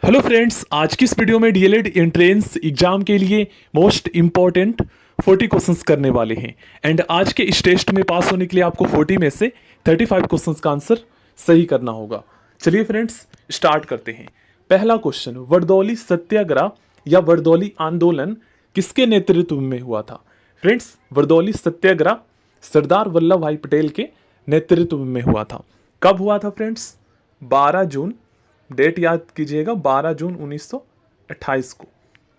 Hello friends, आज की इस वीडियो में डीएलएड एंट्रेंस एग्जाम के लिए मोस्ट इंपॉर्टेंट 40 क्वेश्चंस करने वाले हैं। एंड आज के इस टेस्ट में पास होने के लिए आपको 40 में से 35 क्वेश्चंस का आंसर सही करना होगा। चलिए फ्रेंड्स, स्टार्ट करते हैं। पहला क्वेश्चन, वर्दौली सत्याग्रह या वर्दौली आंदोलन किसके नेतृत्व में हुआ था? फ्रेंड्स, वर्दौली सत्याग्रह सरदार वल्लभ भाई पटेल के नेतृत्व में हुआ था। कब हुआ था फ्रेंड्स? 12 जून, डेट याद कीजिएगा, 12 जून 1928 को,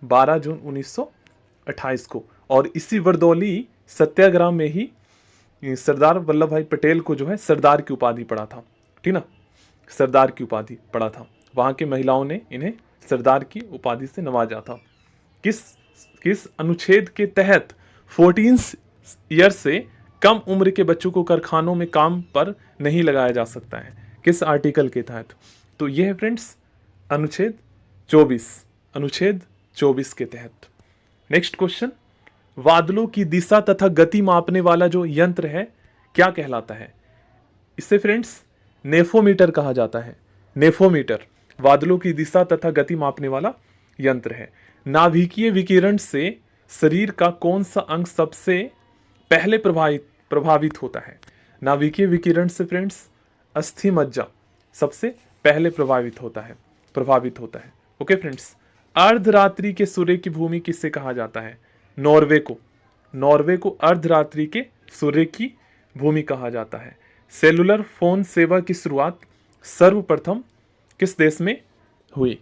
12 जून 1928 को। और इसी वर्दौली सत्याग्रह में ही सरदार वल्लभ भाई पटेल को जो है सरदार की उपाधि पड़ा था। ठीक ना, सरदार की उपाधि पड़ा था। वहाँ की महिलाओं ने इन्हें सरदार की उपाधि से नवाजा था। किस किस अनुच्छेद के तहत 14 ईयर से कम उम्र के बच्चों को कारखानों में काम पर नहीं लगाया जा सकता है? किस आर्टिकल के तहत? तो यह है फ्रेंड्स अनुच्छेद 24, अनुच्छेद 24 के तहत। नेक्स्ट क्वेश्चन, बादलों की दिशा तथा गति मापने वाला जो यंत्र है क्या कहलाता है? इसे फ्रेंड्स नेफोमीटर कहा जाता है। नेफोमीटर बादलों की दिशा तथा गति मापने वाला यंत्र है। नाभिकीय विकिरण से शरीर का कौन सा अंग सबसे पहले प्रभावित होता है? नाभिकीय विकिरण से फ्रेंड्स अस्थि मज्जा सबसे पहले प्रभावित होता है। ओके फ्रेंड्स, अर्धरात्रि के सूर्य की भूमि किससे कहा जाता है? नॉर्वे को अर्धरात्रि के सूर्य की भूमि कहा जाता है। सेलुलर फोन सेवा की शुरुआत सर्वप्रथम किस देश में हुई?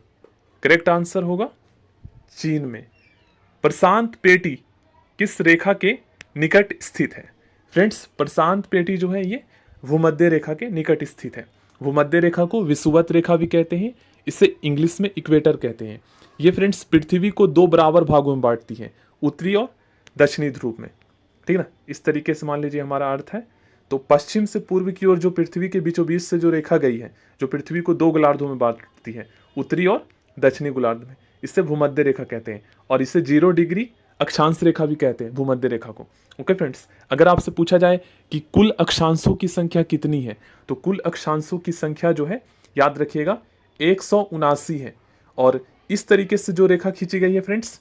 करेक्ट आंसर होगा चीन में। प्रशांत पेटी किस रेखा के निकट स्थित है? फ्रेंड्स, प्रशांत पेटी जो है ये भूमध्य रेखा के निकट स्थित है। भूमध्य रेखा को विषुवत रेखा भी कहते हैं, इसे इंग्लिश में इक्वेटर कहते हैं। ये फ्रेंड्स पृथ्वी को दो बराबर भागों में बांटती है, उत्तरी और दक्षिणी ध्रुव में। ठीक ना, इस तरीके से मान लीजिए हमारा अर्थ है। तो पश्चिम से पूर्व की ओर जो पृथ्वी के बीचों बीच से जो रेखा गई है, जो पृथ्वी को दो गोलार्धों में बांटती है, उत्तरी और दक्षिणी गोलार्ध में, इसे भूमध्य रेखा कहते हैं। और इसे 0 डिग्री अक्षांश रेखा भी कहते हैं, भूमध्य रेखा को। ओके फ्रेंड्स, अगर आपसे पूछा जाए कि कुल अक्षांशों की संख्या कितनी है, तो कुल अक्षांशों की संख्या जो है याद रखिएगा 179 है। और इस तरीके से जो रेखा खींची गई है फ्रेंड्स,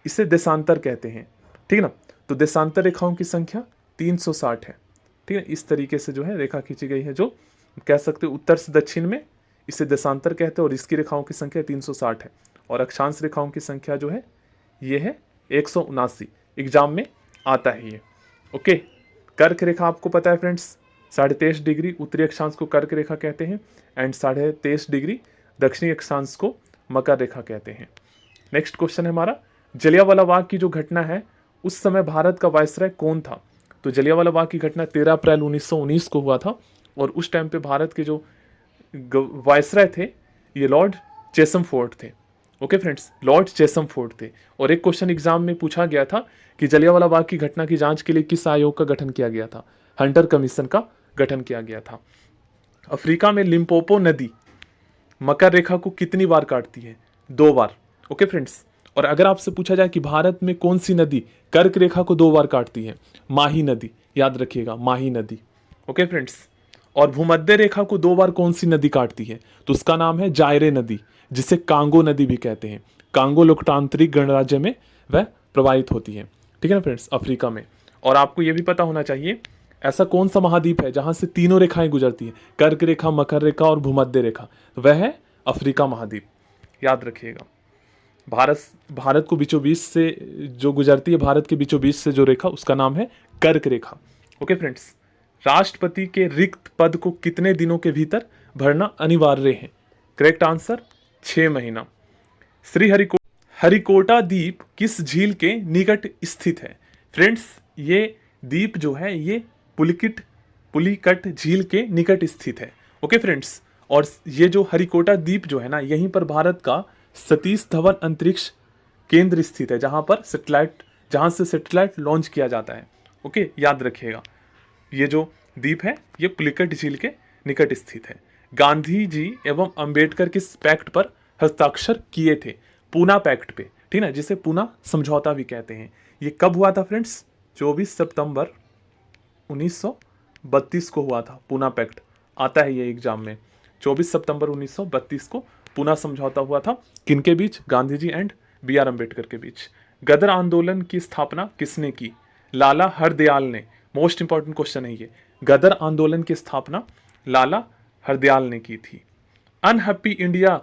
इसे देशांतर कहते हैं। ठीक ना, तो देशांतर रेखाओं की संख्या 360 है। ठीक है, इस तरीके से जो है रेखा खींची गई है, जो कह सकते हो उत्तर से दक्षिण में, इसे देशांतर कहते हैं। और इसकी रेखाओं की संख्या 360 है। और अक्षांश रेखाओं की संख्या जो है ये है 179। एग्जाम में आता है ये। ओके, कर्क रेखा आपको पता है फ्रेंड्स, 23.5 डिग्री उत्तरी अक्षांश को कर्क रेखा कहते हैं, एंड 23.5 डिग्री दक्षिणी अक्षांश को मकर रेखा कहते हैं। नेक्स्ट क्वेश्चन है हमारा, जलियांवाला बाग की जो घटना है उस समय भारत का वायसराय कौन था? तो जलियांवाला बाग की घटना 13 अप्रैल 1919 को हुआ था। और उस टाइम पे भारत के जो वायसराय थे ये लॉर्ड चेसमफोर्ड थे। ओके फ्रेंड्स, लॉर्ड चेसमफोर्ड थे। और एक क्वेश्चन एग्जाम में पूछा गया था कि जलियांवाला बाग की घटना की जांच के लिए किस आयोग का गठन किया गया था? हंटर कमीशन का गठन किया गया था। अफ्रीका में लिम्पोपो नदी मकर रेखा को कितनी बार काटती है? 2 बार। ओके फ्रेंड्स, और अगर आपसे पूछा जाए कि भारत में कौन सी नदी कर्क रेखा को 2 बार काटती है? माही नदी, याद रखिएगा, माही नदी। ओके फ्रेंड्स, और भूमध्य रेखा को 2 बार कौन सी नदी काटती है? तो उसका नाम है जायरे नदी, जिसे कांगो नदी भी कहते हैं। कांगो लोकतांत्रिक गणराज्य में वह प्रवाहित होती है। ठीक है ना फ्रेंड्स, अफ्रीका में। और आपको यह भी पता होना चाहिए ऐसा कौन सा महाद्वीप है जहां से तीनों रेखाएं गुजरती हैं, कर्क रेखा, मकर रेखा और भूमध्य रेखा? वह है अफ्रीका महाद्वीप, याद रखिएगा। भारत को बीचों बीच से जो गुजरती है, भारत के बीचों बीच से जो रेखा, उसका नाम है कर्क रेखा। ओके फ्रेंड्स, राष्ट्रपति के रिक्त पद को कितने दिनों के भीतर भरना अनिवार्य है? करेक्ट आंसर 6 महीना। श्री हरिकोटा द्वीप किस झील के निकट स्थित है? फ्रेंड्स, ये द्वीप जो है ये पुलिकट झील के निकट स्थित है। ओके फ्रेंड्स, और ये जो हरिकोटा द्वीप जो है ना, यहीं पर भारत का सतीश धवन अंतरिक्ष केंद्र स्थित है, जहां से सैटेलाइट लॉन्च किया जाता है। ओके, याद रखिएगा, ये जो द्वीप है ये पुलिकट झील के निकट स्थित है। गांधी जी एवं अंबेडकर किस पैक्ट पर हस्ताक्षर किए थे? पूना पैक्ट पे। ठीक ना, जिसे पूना समझौता भी कहते हैं। ये कब हुआ था फ्रेंड्स? 24 सितंबर 1932 को हुआ था पूना पैक्ट। आता है ये एग्जाम में, 24 सितंबर 1932 को पूना समझौता हुआ था किनके बीच? Gandhi ji and B.R. अम्बेडकर के बीच। गदर आंदोलन की स्थापना किसने की? लाला हरदयाल ने। मोस्ट इंपॉर्टेंट क्वेश्चन है ये। गदर आंदोलन की स्थापना लाला हरदयाल ने की थी। अनहैप्पी इंडिया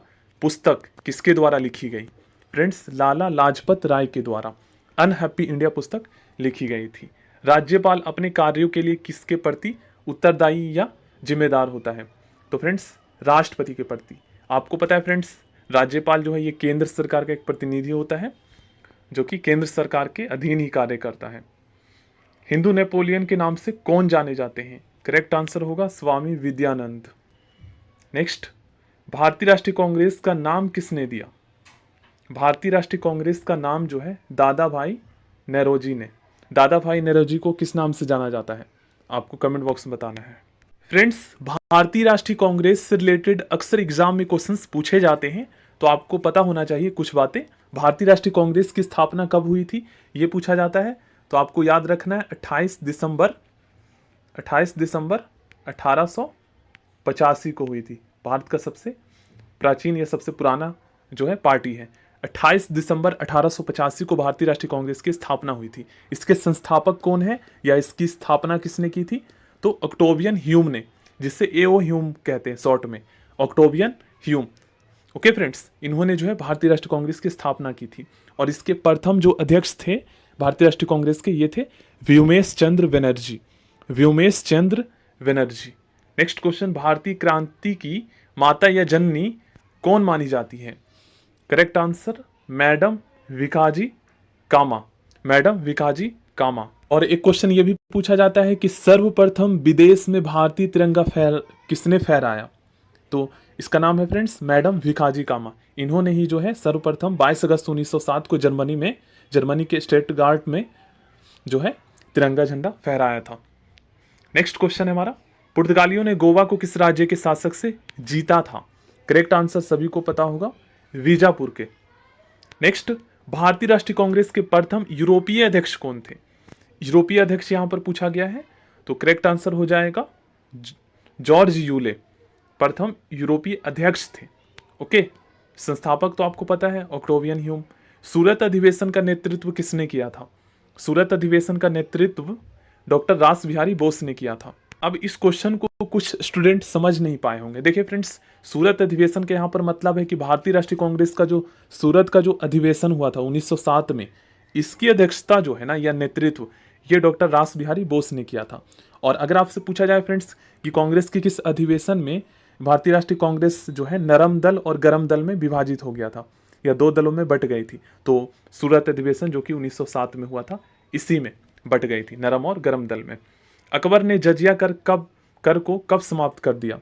पुस्तक किसके द्वारा लिखी गई? फ्रेंड्स, लाला लाजपत राय के द्वारा अनहैप्पी इंडिया पुस्तक लिखी गई थी। राज्यपाल अपने कार्यों के लिए किसके प्रति उत्तरदायी या जिम्मेदार होता है? तो फ्रेंड्स, राष्ट्रपति के प्रति। आपको पता है फ्रेंड्स, राज्यपाल जो है ये केंद्र सरकार का एक प्रतिनिधि होता है जो कि केंद्र सरकार के अधीन ही कार्य करता है। हिंदू नेपोलियन के नाम से कौन जाने जाते हैं? करेक्ट आंसर होगा स्वामी विद्यानंद। नेक्स्ट, भारतीय राष्ट्रीय कांग्रेस का नाम किसने दिया? भारतीय राष्ट्रीय कांग्रेस का नाम जो है दादा भाई नेरोजी ने। दादा भाई नेरोजी को किस नाम से जाना जाता है? आपको कमेंट बॉक्स में बताना है। फ्रेंड्स, भारतीय राष्ट्रीय कांग्रेस से रिलेटेड अक्सर एग्जाम में क्वेश्चंस पूछे जाते हैं, तो आपको पता होना चाहिए कुछ बातें। भारतीय राष्ट्रीय कांग्रेस की स्थापना कब हुई थी ये पूछा जाता है, तो आपको याद रखना है 28 दिसंबर 1885 को हुई थी। भारत का सबसे प्राचीन या सबसे पुराना जो है पार्टी है। 28 दिसंबर 1885 को भारतीय राष्ट्रीय कांग्रेस की स्थापना हुई थी। इसके संस्थापक कौन है या इसकी स्थापना किसने की थी? तो ऑक्टेवियन ह्यूम ने, जिसे A.O. ह्यूम कहते हैं शॉर्ट में, ऑक्टेवियन ह्यूम। ओके फ्रेंड्स, इन्होंने जो है भारतीय राष्ट्रीय कांग्रेस की स्थापना की थी और इसके प्रथम जो अध्यक्ष थे भारतीय राष्ट्रीय कांग्रेस के, ये थे व्योमेश चंद्र बनर्जी। व्योमेश चंद्र बनर्जी। नेक्स्ट क्वेश्चन, भारतीय क्रांति की माता या जननी कौन मानी जाती है? करेक्ट आंसर मैडम भिकाजी कामा। मैडम भिकाजी कामा। और एक क्वेश्चन ये भी पूछा जाता है कि सर्वप्रथम विदेश में भारतीय तिरंगा किसने फहराया? तो इसका नाम है फ्रेंड्स मैडम भिकाजी कामा। इन्होंने ही जो है सर्वप्रथम 22 अगस्त 1907 को जर्मनी के स्टटगार्ट में जो है तिरंगा झंडा फहराया था। नेक्स्ट क्वेश्चन है हमारा, पुर्तगालियों ने गोवा को किस राज्य के शासक से जीता था? करेक्ट आंसर सभी को पता होगा, बीजापुर के। नेक्स्ट, भारतीय राष्ट्रीय कांग्रेस के प्रथम यूरोपीय अध्यक्ष कौन थे? यूरोपीय अध्यक्ष यहां पर पूछा गया है, तो करेक्ट आंसर हो जाएगा जॉर्ज यूले। प्रथम यूरोपीय अध्यक्ष थे। ओके, संस्थापक तो आपको पता है ऑक्टेवियन ह्यूम। सूरत अधिवेशन का नेतृत्व किसने किया था? सूरत अधिवेशन का नेतृत्व डॉक्टर रास बिहारी बोस ने किया था। अब इस क्वेश्चन को कुछ स्टूडेंट समझ नहीं पाए होंगे। देखिए फ्रेंड्स, सूरत अधिवेशन के यहाँ पर मतलब है कि भारतीय राष्ट्रीय कांग्रेस का जो सूरत का जो अधिवेशन हुआ था 1907 में, इसकी अध्यक्षता जो है ना या नेतृत्व, ये डॉक्टर रास बिहारी बोस ने किया था। और अगर आपसे पूछा जाए फ्रेंड्स कि कांग्रेस के किस अधिवेशन में भारतीय राष्ट्रीय कांग्रेस जो है नरम दल और गरम दल में विभाजित हो गया था या दो दलों में बट गई थी, तो सूरत अधिवेशन जो कि 1907 में हुआ था, इसी में बट गई थी, नरम और गरम दल में। अकबर ने जजिया कर को कब समाप्त कर दिया?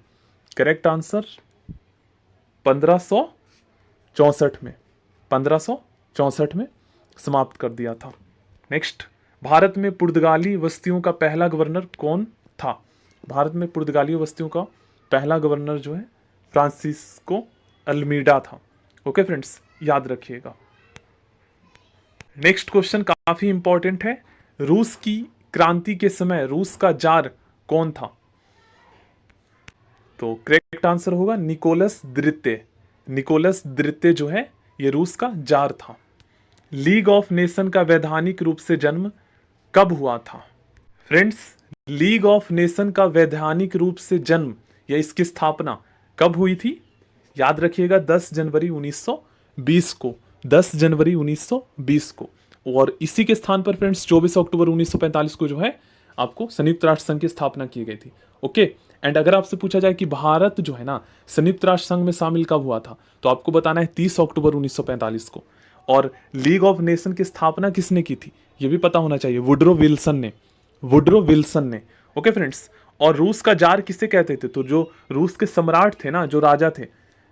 करेक्ट आंसर 1564 में। 1564 में समाप्त कर दिया था। नेक्स्ट, भारत में पुर्तगाली बस्तियों का पहला गवर्नर कौन था? भारत में पुर्तगाली बस्तियों का पहला गवर्नर जो है फ्रांसिस्को अल्मीडा था। ओके फ्रेंड्स, याद रखिएगा। नेक्स्ट क्वेश्चन काफी इंपॉर्टेंट है, रूस की क्रांति के समय रूस का जार कौन था? तो करेक्ट आंसर होगा निकोलस द्वितीय। निकोलस द्वितीय जो है ये रूस का जार था। लीग ऑफ नेशन का वैधानिक रूप से जन्म कब हुआ था? फ्रेंड्स, लीग ऑफ नेशन का वैधानिक रूप से जन्म या इसकी स्थापना कब हुई थी? याद रखिएगा 10 जनवरी 1920 को। 10 जनवरी 1920 को। और इसी के स्थान पर फ्रेंड्स 24 अक्टूबर 1945 को जो है आपको संयुक्त राष्ट्र संघ की स्थापना की गई थी। ओके, एंड अगर आपसे पूछा जाए कि भारत जो है ना संयुक्त राष्ट्र संघ में शामिल कब हुआ था, तो आपको बताना है 30 अक्टूबर 1945 को। और लीग ऑफ नेशन की स्थापना किसने की थी ये भी पता होना चाहिए, वुडरो विल्सन ने। ओके फ्रेंड्स, और रूस का जार किसे कहते थे? तो जो रूस के सम्राट थे ना, जो राजा थे,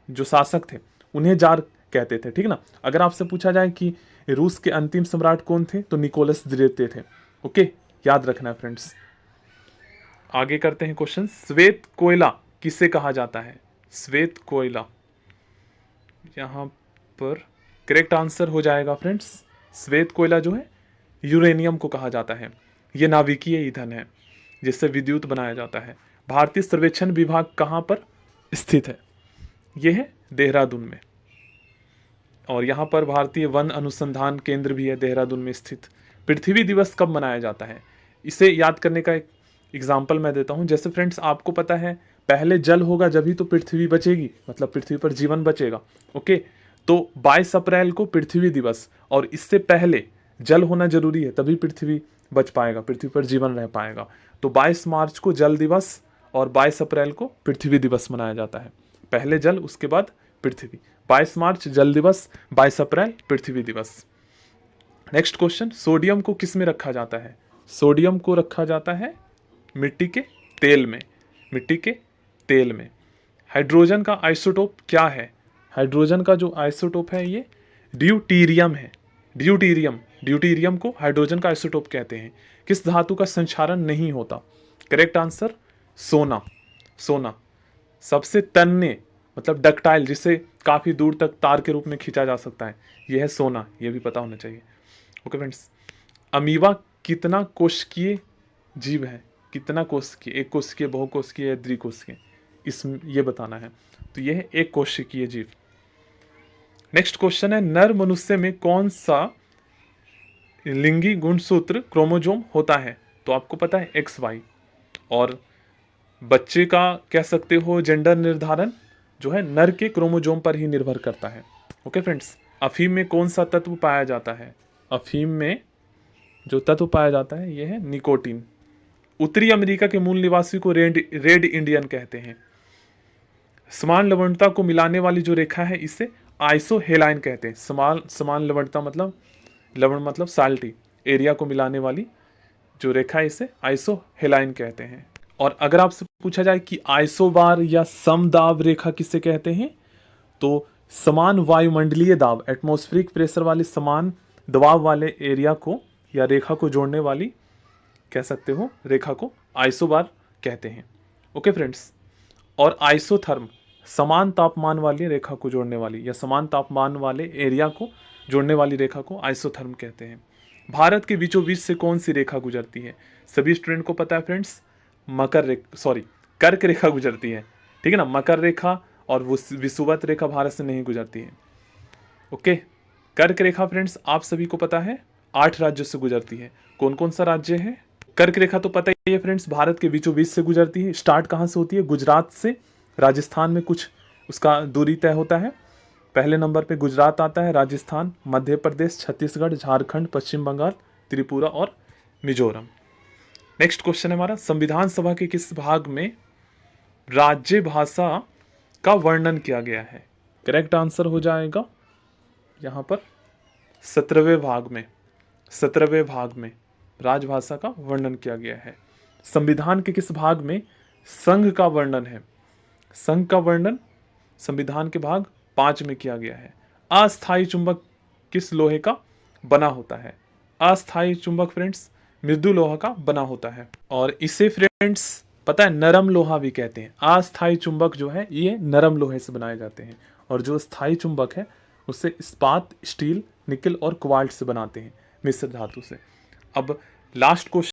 जो शासक थे, उन्हें जार कहते थे, ठीक ना। अगर आपसे पूछा जाए कि रूस के अंतिम सम्राट कौन थे, तो निकोलस द्वितीय थे। ओके, याद रखना है फ्रेंड्स। आगे करते हैं क्वेश्चन, श्वेत कोयला किसे कहा जाता है? श्वेत कोयला, यहां पर करेक्ट आंसर हो जाएगा फ्रेंड्स, श्वेत कोयला जो है यूरेनियम को कहा जाता है। यह नाभिकीय ईंधन है जिससे विद्युत बनाया जाता है। भारतीय सर्वेक्षण विभाग कहां पर स्थित है? यह है देहरादून में। और यहाँ पर भारतीय वन अनुसंधान केंद्र भी है देहरादून में स्थित। पृथ्वी दिवस कब मनाया जाता है, इसे याद करने का एक एग्जाम्पल मैं देता हूँ। जैसे फ्रेंड्स आपको पता है पहले जल होगा जभी तो पृथ्वी बचेगी, मतलब पृथ्वी पर जीवन बचेगा। ओके, तो 22 अप्रैल को पृथ्वी दिवस, और इससे पहले जल होना जरूरी है तभी पृथ्वी बच पाएगा, पृथ्वी पर जीवन रह पाएगा। तो 22 मार्च को जल दिवस और 22 अप्रैल को पृथ्वी दिवस मनाया जाता है। पहले जल उसके बाद पृथ्वी। 22 मार्च जल दिवस, 22 अप्रैल पृथ्वी दिवस। नेक्स्ट क्वेश्चन, सोडियम को किस में रखा जाता है? सोडियम को रखा जाता है मिट्टी के तेल में, मिट्टी के तेल में। हाइड्रोजन का आइसोटोप क्या है? हाइड्रोजन का जो आइसोटोप है ये ड्यूटीरियम है। ड्यूटीरियम, ड्यूटीरियम को हाइड्रोजन का आइसोटोप कहते हैं। किस धातु का संक्षारण नहीं होता? करेक्ट आंसर सोना। सोना सबसे तन्य मतलब डक्टाइल, जिसे काफी दूर तक तार के रूप में खींचा जा सकता है, यह है सोना। यह भी पता होना चाहिए। ओके फ्रेंड्स, अमीबा कितना कोशिकीय जीव है? कितना कोशिकीय? एक कोशिकीय, बहुकोशिकीय या द्विकोशिकीय, इसमें ये बताना है। तो यह है एक कोशिकीय जीव। नेक्स्ट क्वेश्चन है, नर मनुष्य में कौन सा लिंगी गुणसूत्र क्रोमोजोम होता है? तो आपको पता है XY। और बच्चे का कह सकते हो जेंडर निर्धारण जो है नर के क्रोमोजोम पर ही निर्भर करता है। ओके फ्रेंड्स, अफीम में कौन सा तत्व पाया जाता है? अफीम में जो तत्व पाया जाता है यह है निकोटीन। उत्तरी अमेरिका के मूल निवासी को रेड इंडियन कहते हैं। समान लवणता को मिलाने वाली जो रेखा है इसे आइसोहेलाइन कहते हैं। समान लवणता मतलब लवण मतलब साल्टी, एरिया को मिलाने वाली जो रेखा है इसे आइसोहेलाइन कहते हैं। और अगर आपसे पूछा जाए कि आइसोबार या समदाब रेखा किसे कहते हैं, तो समान वायुमंडलीय दाब, एटमॉस्फेरिक प्रेशर वाले समान दबाव वाले एरिया को या रेखा को जोड़ने वाली कह सकते हो रेखा को आइसोबार कहते हैं। ओके फ्रेंड्स, और आइसोथर्म समान तापमान वाली रेखा को जोड़ने वाली या समान तापमान वाले एरिया को जोड़ने वाली रेखा को आइसोथर्म कहते हैं। भारत के बीचों बीच से कौन सी रेखा गुजरती है? सभी स्टूडेंट को पता है फ्रेंड्स, कर्क रेखा गुजरती है। ठीक है ना, मकर रेखा और विषुवत रेखा भारत से नहीं गुजरती है। ओके, कर्क रेखा फ्रेंड्स आप सभी को पता है 8 राज्यों से गुजरती है। कौन कौन सा राज्य है? कर्क रेखा तो पता ही है फ्रेंड्स, भारत के बीचों बीच से गुजरती है। स्टार्ट कहाँ से होती है? गुजरात से। राजस्थान में कुछ उसका दूरी तय होता है। पहले नंबर पे गुजरात आता है, राजस्थान, मध्य प्रदेश, छत्तीसगढ़, झारखंड, पश्चिम बंगाल, त्रिपुरा और मिजोरम। नेक्स्ट क्वेश्चन है हमारा, संविधान सभा के किस भाग में राज्य भाषा का वर्णन किया गया है? करेक्ट आंसर हो जाएगा यहाँ पर 17वें भाग में। 17वें भाग में राजभाषा का वर्णन किया गया है। संविधान के किस भाग में संघ का वर्णन है? संघ का वर्णन संविधान के भाग 5 में किया गया है। अस्थायी चुंबक किस लोहे का बना होता है? अस्थायी चुंबक फ्रेंड्स मृदु लोहा का बना होता है। और इसे फ्रेंड्स पता है नरम लोहा भी कहते हैं। अस्थायी चुंबक जो है ये नरम लोहे से बनाए जाते हैं, और जो स्थायी चुंबक है उसे इस्पात, स्टील, निकल और क्वार्ट्ज से बनाते हैं, मिश्र धातु से। अब लास्ट क्वेश्चन